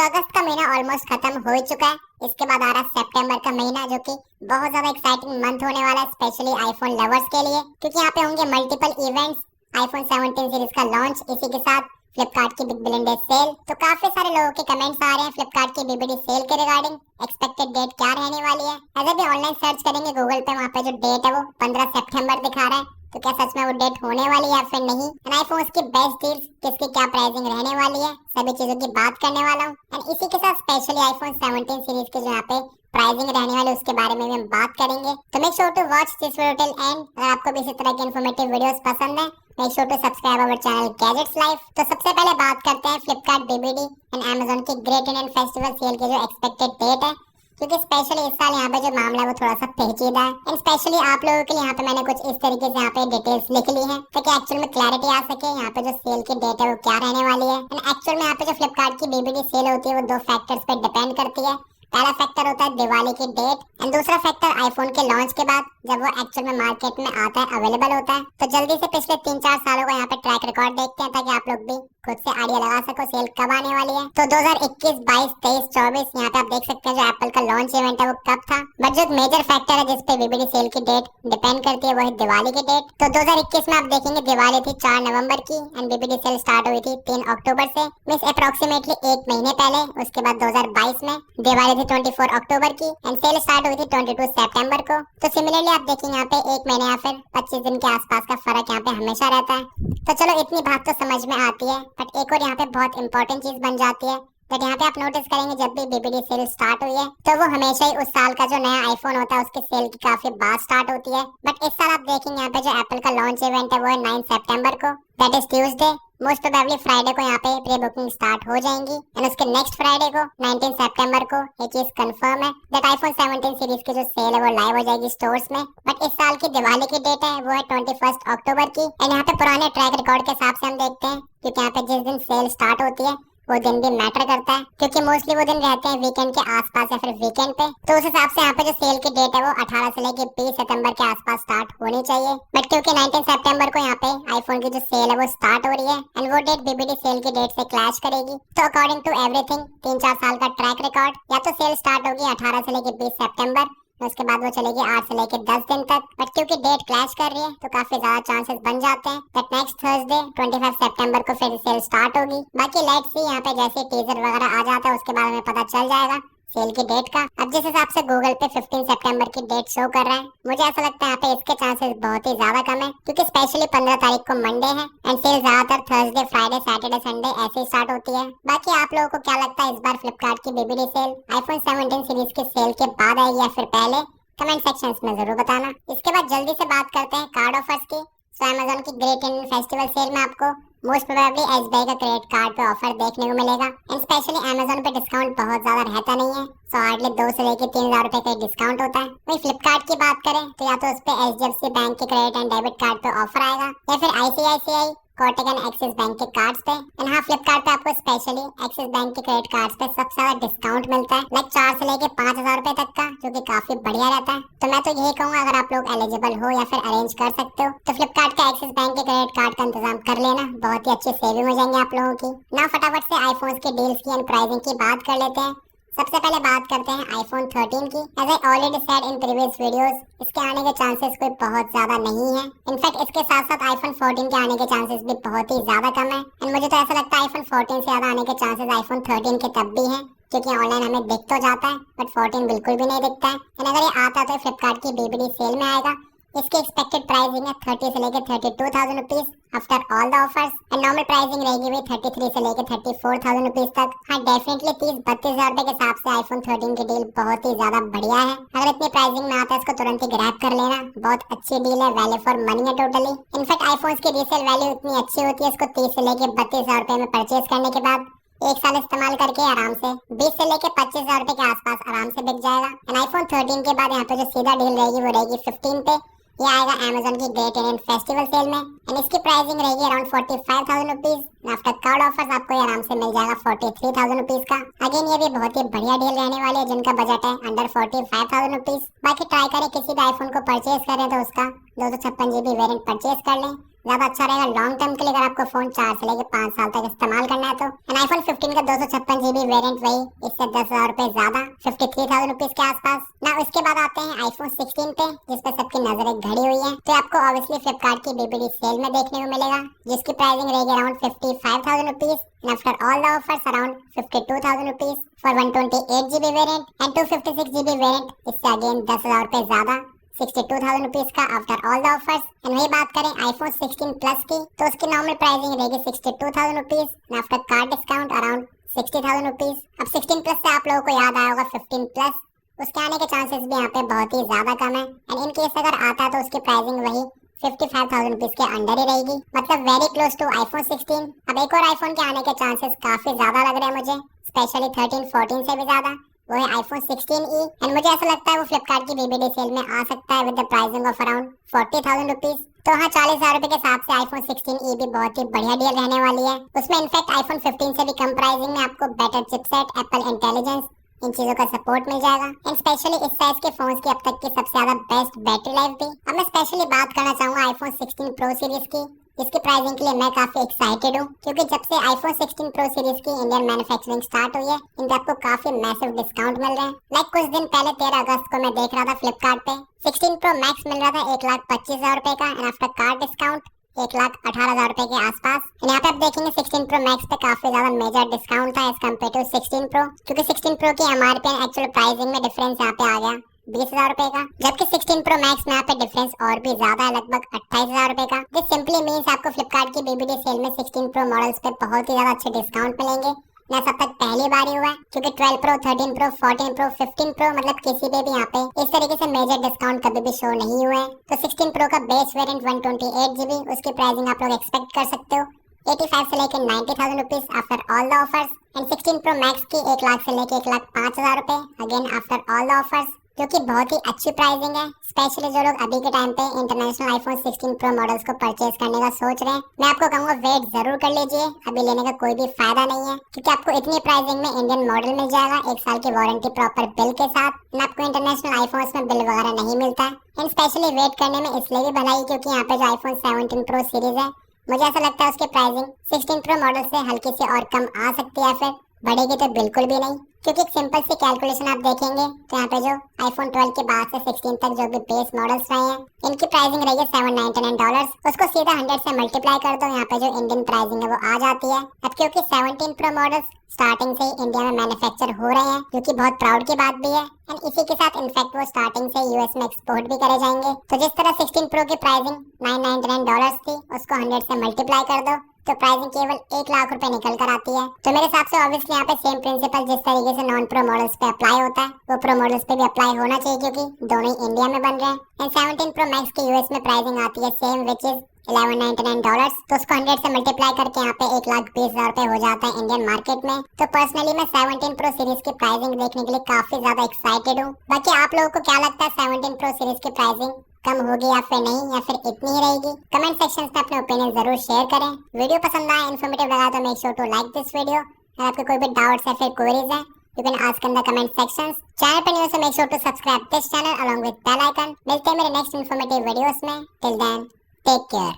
अगस्त का महीना ऑलमोस्ट खत्म हो ही चुका है। इसके बाद आ रहा सितंबर का महीना, जो कि बहुत ज्यादा एक्साइटिंग मंथ होने वाला है, स्पेशली आईफोन लवर्स के लिए, क्योंकि यहाँ पे होंगे मल्टीपल इवेंट्स। आईफोन 17 सीरीज का लॉन्च, इसी के साथ फ्लिपकार्ट की बिग बिलियन डे सेल। तो काफी सारे लोगों के कमेंट्स आ रहे हैं फ्लिपकार्ट की बीबीडी सेल के रिगार्डिंग, एक्सपेक्टेड डेट क्या रहने वाली है। अगर भी ऑनलाइन सर्च करेंगे गूगल पे, वहाँ पे जो डेट है वो 15 सितंबर दिखा रहा है। तो क्या सच में वो डेट होने वाली है या फिर नहीं? एंड आईफोन की बेस्ट डील्स, किसकी क्या प्राइसिंग रहने वाली है, सभी चीजों की बात करने वाला हूँ। एंड इसी के साथ स्पेशली आईफोन 17 सीरीज के जो यहाँ पे प्राइसिंग रहने वाली उसके बारे में भी हम बात करेंगे। तो make sure to watch this video till end. अगर आपको भी इसी तरह की इन्फॉर्मेटिव वीडियोस पसंद है, make sure to subscribe our channel Gadgets Life. तो सबसे पहले बात करते हैं फ्लिपकार्ट बीबीडी एंड अमेज़न की ग्रेट इंडियन फेस्टिवल सेल की जो एक्सपेक्टेड डेट है, क्योंकि स्पेशली इस साल यहाँ पे जो मामला है वो थोड़ा सा पेचीदा है। एंड स्पेशली आप लोगों के लिए यहाँ पे मैंने कुछ इस तरीके से यहाँ पे डिटेल्स लिख ली है ताकि एक्चुअल में क्लैरिटी आ सके यहाँ पे जो सेल की डेट है वो क्या रहने वाली है। एंड एक्चुअल में यहाँ पे जो फ्लिपकार्ट की बीबीडी सेल होती है वो दो फैक्टर्स पे डिपेंड करती है। पहला फैक्टर होता है दिवाली की डेट एंड दूसरा फैक्टर आईफोन के लॉन्च के बाद जब वो एक्चुअल में मार्केट में आता है, अवेलेबल होता है। तो जल्दी से पिछले 3-4 सालों का यहाँ पे ट्रैक रिकॉर्ड देखते हैं ताकि आप लोग भी खुद से आइडिया लगा सको सेल कब आने वाली है। तो 2021, 22, 23, 24 यहाँ पे आप देख सकते हैं जो एप्पल का लॉन्च इवेंट है वो कब था। बट जो मेजर फैक्टर है जिसपे बीबीडी सेल की डेट डिपेंड करती है वो है दिवाली की डेट। तो 2021 में आप देखेंगे दिवाली थी 4 नवंबर की एंड बीबीडी सेल स्टार्ट हुई थी 3 अक्टूबर से, मींस अप्रोक्सीमेटली 1 महीने पहले। उसके बाद 2022 में दिवाली थी 24 अक्टूबर की एंड सेल स्टार्ट हुई थी 22 सितंबर को। तो सिमिलरली आप देखेंगे यहाँ पे 1 महीने या फिर 25 दिन के आसपास का फर्क यहाँ पे हमेशा रहता है। तो चलो इतनी बात तो समझ में आती है, बट एक और यहाँ पे बहुत इंपॉर्टेंट चीज बन जाती है। बट यहाँ पे आप नोटिस करेंगे जब भी बीबीडी सेल स्टार्ट हुई है तो वो हमेशा ही उस साल का जो नया आईफोन होता है उसके सेल की काफी बाद स्टार्ट होती है। बट इस साल आप देखेंगे यहाँ पे जो एप्पल का लॉन्च इवेंट है वो है 9 सितंबर को, that is Tuesday. Most probably Friday को यहाँ पे प्री बुकिंग स्टार्ट हो जाएंगी एंड उसके नेक्स्ट फ्राइडे को 19 सितंबर को ये चीज कंफर्म है दैट आईफोन 17 सीरीज की जो सेल है वो लाइव हो जाएगी स्टोर्स में। बट इस साल की दिवाली की डेट है वो है 21 अक्टूबर की एंड यहाँ पे पुराने ट्रैक रिकॉर्ड के हिसाब से हम देखते हैं, क्योंकि यहाँ पे जिस दिन सेल स्टार्ट होती है वो दिन भी मैटर करता है, क्योंकि मोस्टली वो दिन रहते हैं वीकेंड के आसपास या फिर वीकेंड पे। तो उस हिसाब से यहाँ पे जो सेल की डेट है वो 18 से लेके 20 सितंबर के आसपास स्टार्ट होनी चाहिए। बट क्योंकि 19 सितंबर को यहाँ पे आईफोन की जो सेल है वो स्टार्ट हो रही है एंड वो डेट बीबीडी सेल की डेट से क्लैश करेगी। तो अकॉर्डिंग टू एवरीथिंग 3-4 साल का ट्रैक रिकॉर्ड, या तो सेल स्टार्ट होगी 18 से लेके 20 सितंबर, उसके बाद वो चलेगी 8 से लेके 10 दिन तक। बट क्योंकि डेट क्लैश कर रही है तो काफी ज्यादा चांसेस बन जाते हैं दैट नेक्स्ट थर्सडे 25 सितंबर को फिर सेल स्टार्ट होगी। बाकी लेट्स सी, यहाँ पे जैसे टीजर वगैरह आ जाता है उसके बाद हमें पता चल जाएगा सेल की डेट का। अब जिस हिसाब से गूगल पे 15 सितंबर की डेट शो कर रहा है, मुझे ऐसा लगता है यहाँ पे इसके चांसेस बहुत ही ज्यादा कम है, क्योंकि स्पेशली 15 तारीख को मंडे है एंड सेल ज्यादातर थर्सडे, फ्राइडे, सैटरडे, संडे ऐसे ही स्टार्ट होती है। बाकी आप लोगों को क्या लगता है इस बार फ्लिपकार्ट की बीबीडी सेल आईफोन 17 सीरीज की सेल के बाद आएगी या फिर पहले? कमेंट सेक्शंस में जरूर बताना। इसके बाद जल्दी से बात करते हैं कार्ड ऑफर्स की। सो अमेज़न की ग्रेट इंडियन फेस्टिवल सेल में आपको मोस्ट प्रोबेबली एसबीआई का क्रेडिट कार्ड पे ऑफर देखने को मिलेगा एंड स्पेशली अमेज़न पे डिस्काउंट बहुत ज्यादा रहता नहीं है। सो हार्डली 2 से लेके 3,000 रुपए का डिस्काउंट होता है। वही फ्लिपकार्ट की बात करें तो या तो उस पे एचडीएफसी बैंक के क्रेडिट एंड डेबिट कार्ड पे ऑफर आएगा या फिर ICICI, Kotak and axis bank के कार्ड्स पे। एंड हाँ, फ्लिपकार्ट पे आपको स्पेशली एक्सिस बैंक के क्रेडिट कार्ड्स पे सबसे ज्यादा डिस्काउंट मिलता है, लाइक 4 से लेके 5,000 रुपए तक का, जो कि काफी बढ़िया रहता है। तो मैं तो यही कहूंगा अगर आप लोग एलिजिबल हो या फिर अरेंज कर सकते हो तो फ्लिपकार्ट का एक्सिस बैंक के क्रेडिट कार्ड का इंतजाम कर लेना, बहुत ही अच्छी सेविंग हो जाएंगे आप लोगों की। ना फटाफट से आईफोन के डील्स की एंड प्राइसिंग की बात कर लेते हैं। सबसे पहले बात करते हैं आईफोन 13 की। As I already said in previous videos, इसके आने के चांसेस कोई बहुत ज्यादा नहीं है। इनफैक्ट इसके साथ साथ आईफोन 14 के आने के चांसेस भी बहुत ही ज्यादा कम है एंड मुझे तो ऐसा लगता है आईफोन 14 से ज्यादा आने के चांसेस आईफोन 13 के तब भी हैं, क्योंकि ऑनलाइन हमें दिख तो जाता है बट 14 बिल्कुल भी नहीं दिखता है। एंड अगर ये आता तो फ्लिपकार्ट की बीबीडी सेल में आएगा। इसकी एक्सपेक्टेड प्राइसिंग है 30 से लेके 32,000 rupees after all the offers and normal pricing रहेगी वही 33 से लेके 34,000 रुपीज तक। हाँ, डेफिनेटली 30-32,000 रुपए के हिसाब से आईफोन 13 की डील बहुत ही ज्यादा बढ़िया है। अगर इतनी प्राइसिंग में आता है इसको तुरंत ही ग्रैब कर लेना, बहुत अच्छी डील है, वैल्यू फॉर मनी है टोटली। इनफैक्ट आईफोन की रीसेल वैल्यू इतनी अच्छी होती है, इसको 30 से लेके 32,000 रुपए में परचेज करने के बाद 1 साल इस्तेमाल करके आराम से 20 से लेके 25,000 रुपए के आसपास आराम से बिक जाएगा। एंड आईफोन 13 के बाद यहाँ पे जो सीधा डील रहेगी वो रहेगी 15 पे। ये आएगा अमेज़न की ग्रेट इंडियन फेस्टिवल सेल में एंड इसकी प्राइसिंग रहेगी around 45,000 rupees. After card offers आपको ये आराम से मिल जाएगा 43,000 रुपीज का। अगेन ये भी बहुत ही बढ़िया डील रहने वाली है जिनका बजट है अंडर 45,000 रुपीज। बाकी ट्राई करें किसी भी आईफोन को परचेज करें तो उसका 256 GB वेरिएंट परचेज कर लें, ज्यादा अच्छा रहेगा लॉन्ग टर्म के लिए, अगर आपको फोन 4 से लेकर 5 साल तक इस्तेमाल करना है तो। एंड आईफोन 15 का 256 GB वेरिएंट वही इससे 10,000 रुपए ज्यादा, 53,000 रुपीज के आसपास ना। उसके बाद आते हैं आईफोन 16 पे, जिस पे सबकी नजर एक घड़ी हुई है। तो आपको ऑब्वियसली फ्लिपकार्ट की बीबीडी सेल में देखने को मिलेगा, जिसकी प्राइसिंग रहेगी around 55,000 rupees and after all the offers around 52,000 rupees for 128 GB variant and 256 GB variant, इससे अगेन 10,000 रुपए ज्यादा, 62,000 रुपीज का after all the offers. And वही बात करें आईफोन 16 प्लस की, तो उसकी नॉर्मल प्राइसिंग रहेगी 62,000 rupees and after card discount around 60,000 rupees. अब 16 प्लस से आप लोगों को याद आया होगा 15 प्लस, उसके आने के चांसेस भी यहाँ पे बहुत ही ज्यादा कम है। एंड इन केस अगर आता है तो उसकी प्राइसिंग वही 55,000 रुपीज के अंडर ही रहेगी, मतलब वेरी क्लोज टू आईफोन 16। अब एक और आईफोन के आने के चांसेस काफी ज्यादा लग रहे हैं मुझे, स्पेशली 13, 14 से भी ज्यादा, वो है आईफोन 16e। एंड मुझे ऐसा लगता है वो फ्लिपकार्ट की बीबीडी सेल में आ सकता है with the pricing of around 40,000 rupees. तो हाँ, 40,000 रुपए के हिसाब से आईफोन 16e भी बहुत ही बढ़िया डील रहने वाली है। उसमें इनफैक्ट आईफोन 15 से भी कम प्राइसिंग में आपको बेटर चिपसेट, एप्पल इंटेलिजेंस, इन चीजों का सपोर्ट मिल जाएगा। एंड स्पेशली इस साइज के फोन्स की अब तक की सबसे ज्यादा बेस्ट बैटरी लाइफ भी। अब मैं स्पेशली बात करना चाहूंगा आईफोन 16 प्रो सीरीज की, जिसकी प्राइसिंग के लिए मैं काफी एक्साइटेड हूँ, क्योंकि जब से आईफोन 16 प्रो सीरीज की इंडियन मैन्युफैक्चरिंग स्टार्ट हुई है, इन पे आपको काफी मैसिव डिस्काउंट मिल रहे हैं। लाइक कुछ दिन पहले 13 अगस्त को मैं देख रहा था फ्लिपकार्ट पे 16 प्रो मैक्स मिल रहा था 1,25,000 रुपए का एंड आफ्टर कार्ड डिस्काउंट 1,18,000 रुपए के आसपास। यहाँ पे आप देखेंगे 16 प्रो मैक्स पे काफी ज्यादा मेजर डिस्काउंट था एज कम्पेयर टू 16 प्रो, क्योंकि 16 प्रो की एमआरपी एंड एक्चुअल प्राइसिंग में डिफरेंस यहाँ पे आ गया 20,000 रुपए का, जबकि 16 प्रो मैक्स में यहाँ पे डिफरेंस और भी ज्यादा है, लगभग 28,000 रुपए का। दिस सिंपली मींस आपको फ्लिपकार्ट की बीबीडी सेल में 16 प्रो मॉडल्स पे बहुत ही ज्यादा अच्छे डिस्काउंट मिलेंगे। ना सब तक पहली बार ही हुआ है, क्योंकि 12 प्रो, 13 प्रो, 14 प्रो, 15 प्रो मतलब किसी पे भी यहाँ पे इस तरीके से मेजर डिस्काउंट कभी भी शो नहीं हुए हैं। तो 16 प्रो का बेस वेरिएंट 128 GB, उसकी प्राइसिंग आप लोग एक्सपेक्ट कर सकते हो 85 से लेकर 90,000 rupees after all the offers. And 16 pro max की 1 लाख से लेकर 1,05,000 रुपए again after all the offers, जो कि बहुत ही अच्छी प्राइसिंग है। स्पेशली जो लोग अभी के टाइम पे इंटरनेशनल आईफोन 16 प्रो मॉडल्स को परचेज करने का सोच रहे हैं, मैं आपको कहूंगा वेट जरूर कर लीजिए, अभी लेने का कोई भी फायदा नहीं है, क्योंकि आपको इतनी प्राइसिंग में इंडियन मॉडल मिल जाएगा 1 साल की वारंटी प्रॉपर बिल के साथ। आपको इंटरनेशनल आईफोन में बिल वगैरह नहीं मिलता है। एंड स्पेशली वेट करने में इसलिए भी भलाई, क्योंकि यहाँ पे जो आईफोन 17 प्रो सीरीज है, मुझे ऐसा लगता है उसकी प्राइसिंग 16 प्रो मॉडल से हल्की सी और कम आ सकती है, फिर बढ़ेगी तो बिल्कुल भी नहीं। क्योंकि एक सिंपल सी कैलकुलेशन आप देखेंगे तो यहाँ पे जो आईफोन 12 के बाद से 16 तक जो भी बेस मॉडल्स रहे हैं, इनकी प्राइसिंग रही है $799। उसको सीधा 100 से मल्टीप्लाई कर दो, यहाँ पे जो इंडियन प्राइसिंग है वो आ जाती है। अब क्योंकि 17 प्रो मॉडल्स स्टार्टिंग से ही इंडिया में मैन्युफैक्चर हो रहे हैं, जो कि बहुत प्राउड की बात भी है। एंड इसी के साथ इनफैक्ट वो स्टार्टिंग से यूएस में एक्सपोर्ट भी करे जाएंगे। तो जिस तरह 16 प्रो की प्राइसिंग $999 थी, उसको 100 से मल्टीप्लाई कर दो तो प्राइसिंग केवल 1 लाख रुपए निकल कर आती है। तो मेरे हिसाब से ऑब्वियसली यहाँ पे सेम प्रिंसिपल जिस तरीके से नॉन प्रो मॉडल्स पे अप्लाई होता है, वो प्रो मॉडल्स पे भी अप्लाई होना चाहिए, क्योंकि दोनों ही इंडिया में बन रहे हैं। एंड 17 प्रो मैक्स की यूएस में प्राइसिंग आती है सेम, विच इज $1199। तो उसको 100 से मल्टीप्लाई करके यहाँ पे 1,20,000 रुपए हो जाता है इंडियन मार्केट में। तो पर्सनली मैं 17 प्रो सीरीज की प्राइसिंग देखने के लिए काफी ज्यादा एक्साइटेड हूँ। बाकी आप लोगों को क्या लगता है 17 प्रो सीरीज की प्राइसिंग कम होगी या फिर नहीं, या फिर इतनी ही रहेगी? कमेंट सेक्शन में अपने ओपिनियन जरूर शेयर करें। वीडियो पसंद आया, इन्फॉर्मेटिव लगा तो make sure to like this video. अगर आपके कोई भी डाउट्स या फिर क्वेरीज है, you can ask in the comment sections. Channel पर new, so make sure to subscribe this channel along with bell icon. मिलते हैं मेरे नेक्स्ट इन्फॉर्मेटिव वीडियोस में। Till then take care.